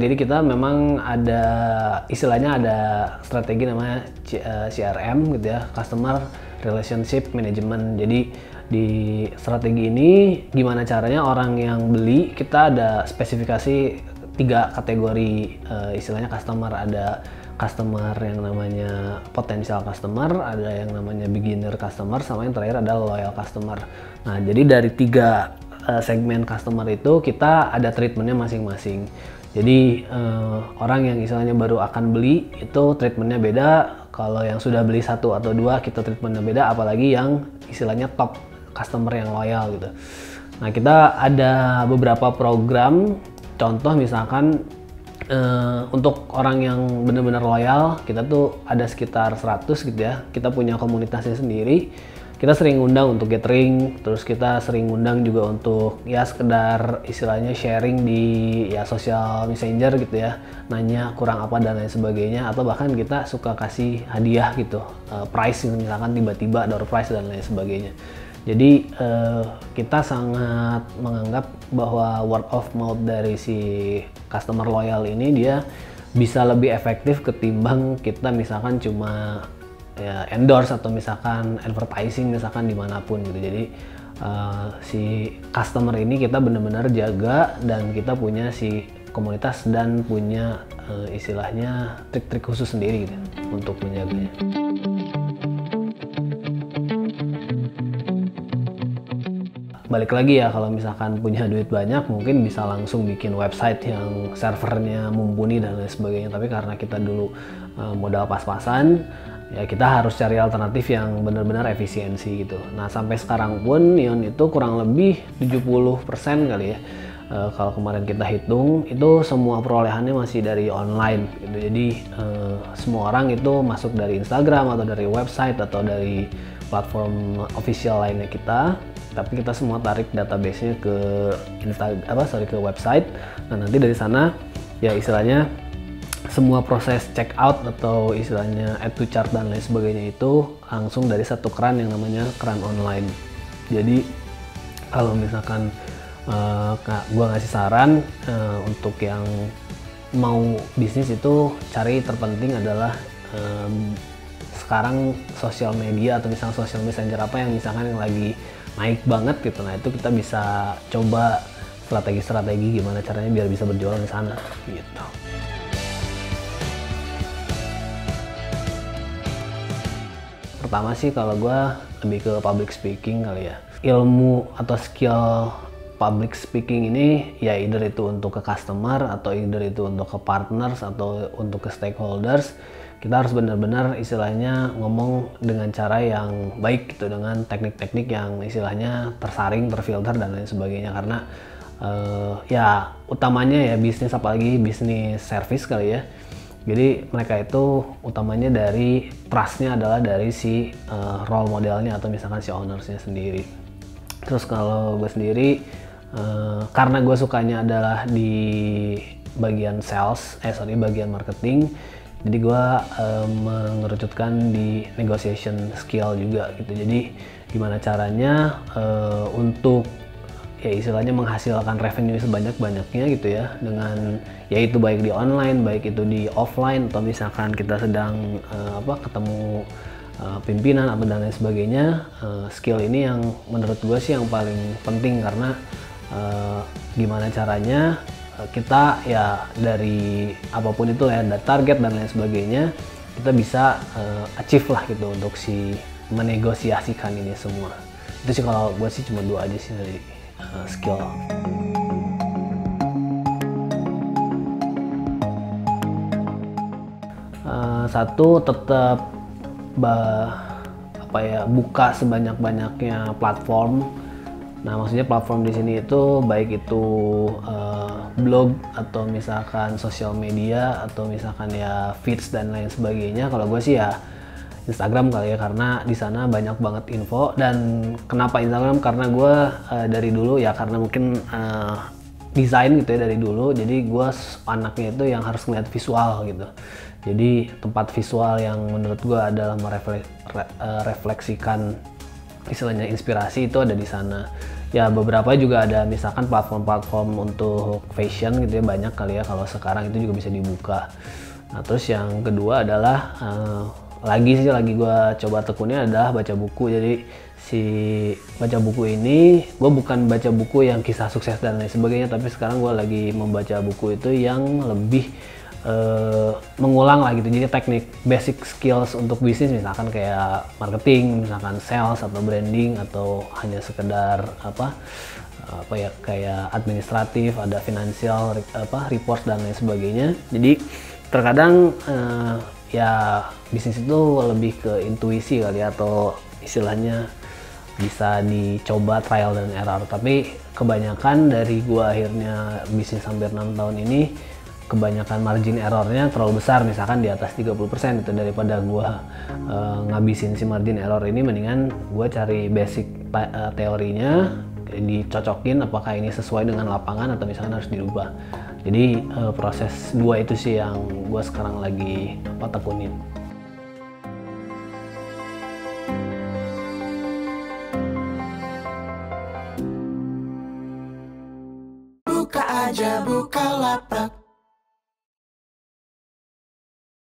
Jadi kita memang ada istilahnya ada strategi namanya CRM gitu ya, Customer Relationship Management. Jadi di strategi ini gimana caranya orang yang beli, kita ada spesifikasi 3 kategori istilahnya customer. Ada customer yang namanya potential customer, ada yang namanya beginner customer, sama yang terakhir adalah loyal customer. Nah, jadi dari 3 segmen customer itu kita ada treatmentnya masing-masing. Jadi orang yang istilahnya baru akan beli itu treatmentnya beda. Kalau yang sudah beli 1 atau 2 kita treatmentnya beda, apalagi yang istilahnya top customer yang loyal gitu. Nah, kita ada beberapa program, contoh misalkan untuk orang yang benar-benar loyal, kita tuh ada sekitar 100 gitu ya. Kita punya komunitasnya sendiri. Kita sering undang untuk gathering, terus kita sering undang juga untuk ya sekedar istilahnya sharing di ya sosial messenger gitu ya, nanya kurang apa dan lain sebagainya, atau bahkan kita suka kasih hadiah gitu, prize misalkan tiba-tiba door prize dan lain sebagainya. Jadi kita sangat menganggap bahwa word of mouth dari si customer loyal ini dia bisa lebih efektif ketimbang kita misalkan cuma ya endorse atau misalkan advertising misalkan dimanapun gitu. Jadi si customer ini kita benar-benar jaga, dan kita punya si komunitas dan punya istilahnya trik-trik khusus sendiri gitu untuk menjaganya. Balik lagi ya, kalau misalkan punya duit banyak mungkin bisa langsung bikin website yang servernya mumpuni dan lain sebagainya, tapi karena kita dulu modal pas-pasan, ya kita harus cari alternatif yang benar-benar efisiensi gitu. Nah, sampai sekarang pun Neon itu kurang lebih 70% kali ya. Kalau kemarin kita hitung, itu semua perolehannya masih dari online gitu. Jadi semua orang itu masuk dari Instagram atau dari website atau dari platform official lainnya kita, tapi kita semua tarik database-nya ke ke website. Nah, nanti dari sana ya istilahnya semua proses check out atau istilahnya add to cart dan lain sebagainya itu langsung dari satu keran yang namanya keran online. Jadi kalau misalkan gua ngasih saran untuk yang mau bisnis itu, cari terpenting adalah sekarang sosial media atau misalnya sosial messenger apa yang misalkan yang lagi naik banget gitu. Nah, itu kita bisa coba strategi-strategi gimana caranya biar bisa berjualan di sana gitu. Pertama sih kalau gue lebih ke public speaking kali ya. Ilmu atau skill public speaking ini ya either itu untuk ke customer atau either itu untuk ke partners atau untuk ke stakeholders. Kita harus benar-benar istilahnya ngomong dengan cara yang baik gitu, dengan teknik-teknik yang istilahnya tersaring, terfilter dan lain sebagainya. Karena ya utamanya ya bisnis, apalagi bisnis service kali ya. Jadi mereka itu utamanya dari trustnya adalah dari si role modelnya atau misalkan si ownersnya sendiri. Terus kalau gue sendiri karena gue sukanya adalah di bagian bagian marketing, jadi gue mengerucutkan di negotiation skill juga gitu. Jadi gimana caranya untuk ya istilahnya menghasilkan revenue sebanyak-banyaknya gitu ya, dengan yaitu baik di online, baik itu di offline, atau misalkan kita sedang ketemu pimpinan atau dan lain sebagainya. Skill ini yang menurut gue sih yang paling penting, karena gimana caranya kita ya dari apapun itu ya, ada target dan lain sebagainya, kita bisa achieve lah gitu untuk si menegosiasikan ini semua. Itu sih kalau gue sih cuma 2 aja sih dari skill. Satu, tetap buka sebanyak-banyaknya platform. Nah, maksudnya platform di sini itu baik itu blog atau misalkan sosial media atau misalkan ya feeds dan lain sebagainya. Kalau gue sih ya Instagram kali ya, karena di sana banyak banget info. Dan kenapa Instagram? Karena gue dari dulu ya, karena mungkin desain gitu ya dari dulu, jadi gue anaknya itu yang harus ngeliat visual gitu. Jadi tempat visual yang menurut gue adalah merefleksikan istilahnya inspirasi itu ada di sana. Ya beberapa juga ada misalkan platform-platform untuk fashion gitu ya, banyak kali ya kalau sekarang itu juga bisa dibuka. Nah terus yang kedua adalah lagi gue coba tekunnya adalah baca buku. Jadi si baca buku ini gue bukan baca buku yang kisah sukses dan lain sebagainya, tapi sekarang gue lagi membaca buku itu yang lebih mengulang lah gitu. Jadi teknik basic skills untuk bisnis, misalkan kayak marketing, misalkan sales atau branding, atau hanya sekedar apa ya kayak administratif, ada finansial report dan lain sebagainya. Jadi terkadang ya bisnis itu lebih ke intuisi kali ya, atau istilahnya bisa dicoba trial dan error. Tapi kebanyakan dari gua akhirnya bisnis hampir 6 tahun ini, kebanyakan margin errornya terlalu besar, misalkan di atas 30%. Itu daripada gua ngabisin si margin error ini, mendingan gua cari basic teorinya, dicocokin apakah ini sesuai dengan lapangan atau misalkan harus dirubah. Jadi proses dua itu sih yang gua sekarang lagi tekunin. Buka aja Bukalapak.